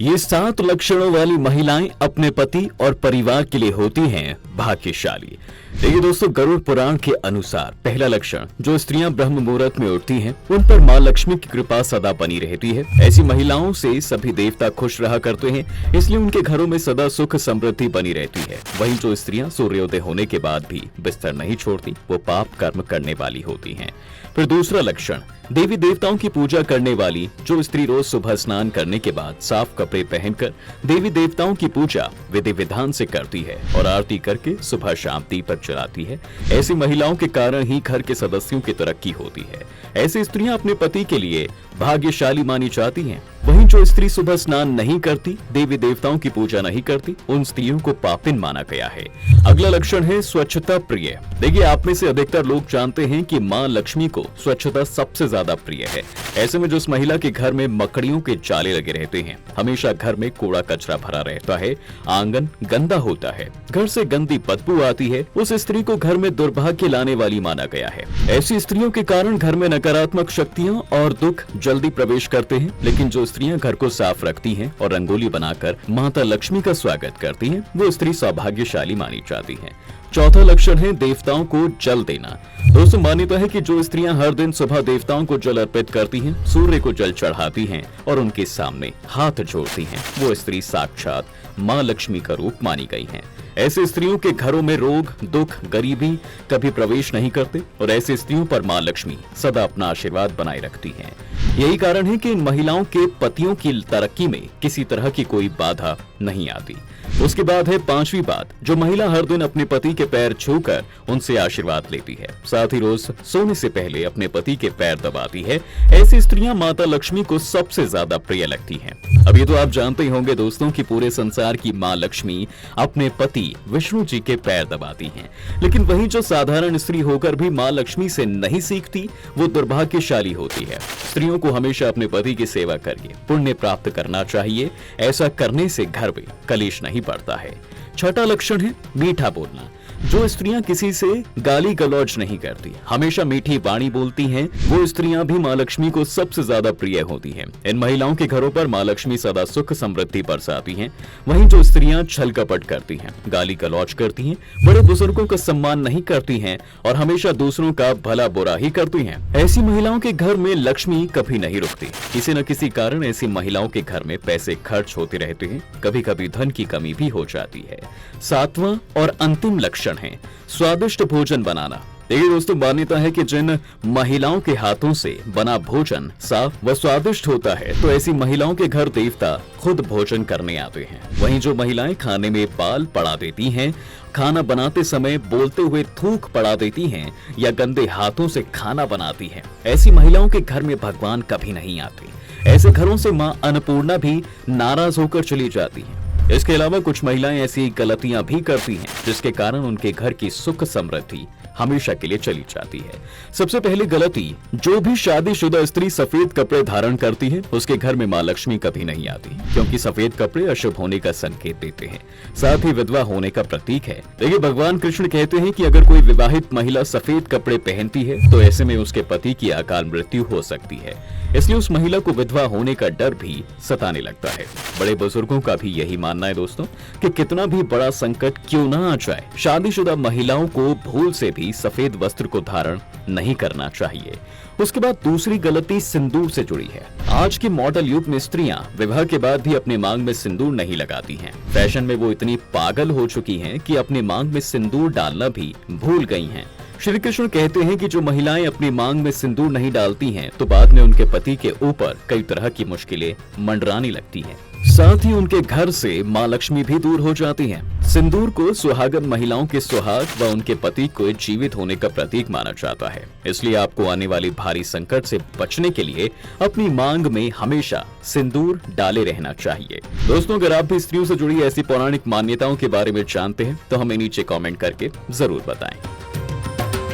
ये 7 लक्षणों वाली महिलाएं अपने पति और परिवार के लिए होती हैं भाग्यशाली। देखिए दोस्तों, गरुड़ पुराण के अनुसार पहला लक्षण, जो स्त्रियां ब्रह्म मुहूर्त में उठती हैं, उन पर मां लक्ष्मी की कृपा सदा बनी रहती है। ऐसी महिलाओं से सभी देवता खुश रहा करते हैं, इसलिए उनके घरों में सदा सुख समृद्धि बनी रहती है। वहीं जो स्त्रियां सूर्योदय होने के बाद भी बिस्तर नहीं छोड़ती, वो पाप कर्म करने वाली होती हैं। फिर दूसरा लक्षण, देवी देवताओं की पूजा करने वाली जो स्त्री रोज सुबह स्नान करने के बाद साफ कपड़े पहनकर देवी देवताओं की पूजा विधि विधान से करती है और आरती करके सुबह शाम दीपक जलाती है, ऐसी महिलाओं के कारण ही घर के सदस्यों की तरक्की होती है। ऐसी स्त्रियां अपने पति के लिए भाग्यशाली मानी जाती हैं। वहीं जो स्त्री सुबह स्नान नहीं करती, देवी देवताओं की पूजा नहीं करती, उन स्त्रियों को पापिन माना गया है। अगला लक्षण है स्वच्छता प्रिय। देखिए, आप में से अधिकतर लोग जानते हैं कि मां लक्ष्मी को स्वच्छता सबसे ज्यादा प्रिय है। ऐसे में जो उस महिला के घर में मकड़ियों के जाले लगे रहते हैं, हमेशा घर में कूड़ा कचरा भरा रहता है, आंगन गंदा होता है, घर से गंदी बदबू आती है, उस स्त्री को घर में दुर्भाग्य लाने वाली माना गया है। ऐसी स्त्रियों के कारण घर में नकारात्मक शक्तियां और दुख जल्दी प्रवेश करते हैं। लेकिन जो स्त्रियां घर को साफ रखती हैं और रंगोली बनाकर माता लक्ष्मी का स्वागत करती हैं, वो स्त्री सौभाग्यशाली मानी जाती है। चौथा लक्षण है देवताओं को जल देना। दोस्तों, मान्यता है कि जो स्त्रियां हर दिन सुबह देवताओं को जल अर्पित करती हैं, सूर्य को जल चढ़ाती हैं और उनके सामने हाथ जोड़ती हैं, वो स्त्री साक्षात मां लक्ष्मी का रूप मानी गई हैं। ऐसे स्त्रियों के घरों में रोग, दुख, गरीबी कभी प्रवेश नहीं करते और ऐसे स्त्रियों पर मां लक्ष्मी सदा अपना आशीर्वाद बनाए रखती हैं। यही कारण है कि इन महिलाओं के पतियों की तरक्की में किसी तरह की कोई बाधा नहीं आती। उसके बाद है पांचवी बात, जो महिला हर दिन अपने पति के पैर छूकर उनसे आशीर्वाद लेती है, साथ ही रोज सोने से पहले अपने पति के पैर दबाती है, ऐसी स्त्रियां माता लक्ष्मी को सबसे ज्यादा प्रिय लगती हैं। अब ये तो आप जानते ही होंगे दोस्तों कि पूरे संसार की मां लक्ष्मी अपने पति विष्णु जी के पैर दबाती हैं। लेकिन वही जो साधारण स्त्री होकर भी मां लक्ष्मी से नहीं सीखती, वो दुर्भाग्यशाली होती है। स्त्रियों को हमेशा अपने पति की सेवा करके पुण्य प्राप्त करना चाहिए। ऐसा करने से घर में कलेश नहीं पड़ता है। छठा लक्षण है मीठा बोलना। जो स्त्रियां किसी से गाली गलौज नहीं करती, हमेशा मीठी वाणी बोलती हैं, वो स्त्रियां भी मां लक्ष्मी को सबसे ज्यादा प्रिय होती हैं। इन महिलाओं के घरों पर मां लक्ष्मी सदा सुख समृद्धि बरसाती हैं। वहीं जो स्त्रियां छल कपट करती हैं, गाली गलौज करती हैं, बड़े बुजुर्गों का सम्मान नहीं करती हैं और हमेशा दूसरों का भला बुरा ही करती हैं, ऐसी महिलाओं के घर में लक्ष्मी कभी नहीं रुकती। किसी न किसी कारण ऐसी महिलाओं के घर में पैसे खर्च होते रहते हैं, कभी कभी धन की कमी भी हो जाती है। सातवां और अंतिम लक्षण है स्वादिष्ट भोजन बनाना। देखिए दोस्तों, मान्यता है कि जिन महिलाओं के हाथों से बना भोजन साफ व स्वादिष्ट होता है, तो ऐसी महिलाओं के घर देवता खुद भोजन करने आते हैं। वहीं जो महिलाएं खाने में बाल पड़ा देती हैं, खाना बनाते समय बोलते हुए थूक पड़ा देती हैं या गंदे हाथों से खाना बनाती हैं, ऐसी महिलाओं के घर में भगवान कभी नहीं आते। ऐसे घरों से मां अन्नपूर्णा भी नाराज होकर चली जाती है। इसके अलावा कुछ महिलाएं ऐसी गलतियां भी करती हैं, जिसके कारण उनके घर की सुख समृद्धि हमेशा के लिए चली जाती है। सबसे पहली गलती, जो भी शादीशुदा स्त्री सफेद कपड़े धारण करती है, उसके घर में मां लक्ष्मी कभी नहीं आती, क्योंकि सफेद कपड़े अशुभ होने का संकेत देते हैं, साथ ही विधवा होने का प्रतीक है। देखिए, भगवान कृष्ण कहते हैं कि अगर कोई विवाहित महिला सफेद कपड़े पहनती है, तो ऐसे में उसके पति की अकाल मृत्यु हो सकती है। इसलिए उस महिला को विधवा होने का डर भी सताने लगता है। बड़े बुजुर्गों का भी यही मानना है दोस्तों कि कितना भी बड़ा संकट क्यों ना आ जाए, शादीशुदा महिलाओं को भूल से भी सफेद वस्त्र को धारण नहीं करना चाहिए। उसके बाद दूसरी गलती सिंदूर से जुड़ी है। आज के मॉडल युग में स्त्रियां विवाह के बाद भी अपने मांग में सिंदूर नहीं लगाती हैं। फैशन में वो इतनी पागल हो चुकी हैं कि अपने मांग में सिंदूर डालना भी भूल गई हैं। श्री कृष्ण कहते हैं कि जो महिलाएं अपनी मांग में सिंदूर नहीं डालती हैं, तो बाद में उनके पति के ऊपर कई तरह की मुश्किलें मंडराने लगती हैं। साथ ही उनके घर से मां लक्ष्मी भी दूर हो जाती हैं। सिंदूर को सुहागन महिलाओं के सुहाग व उनके पति को जीवित होने का प्रतीक माना जाता है। इसलिए आपको आने वाली भारी संकट से बचने के लिए अपनी मांग में हमेशा सिंदूर डाले रहना चाहिए। दोस्तों, अगर आप भी स्त्रियों से जुड़ी ऐसी पौराणिक मान्यताओं के बारे में जानते हैं, तो हमें नीचे कमेंट करके जरूर बताएं।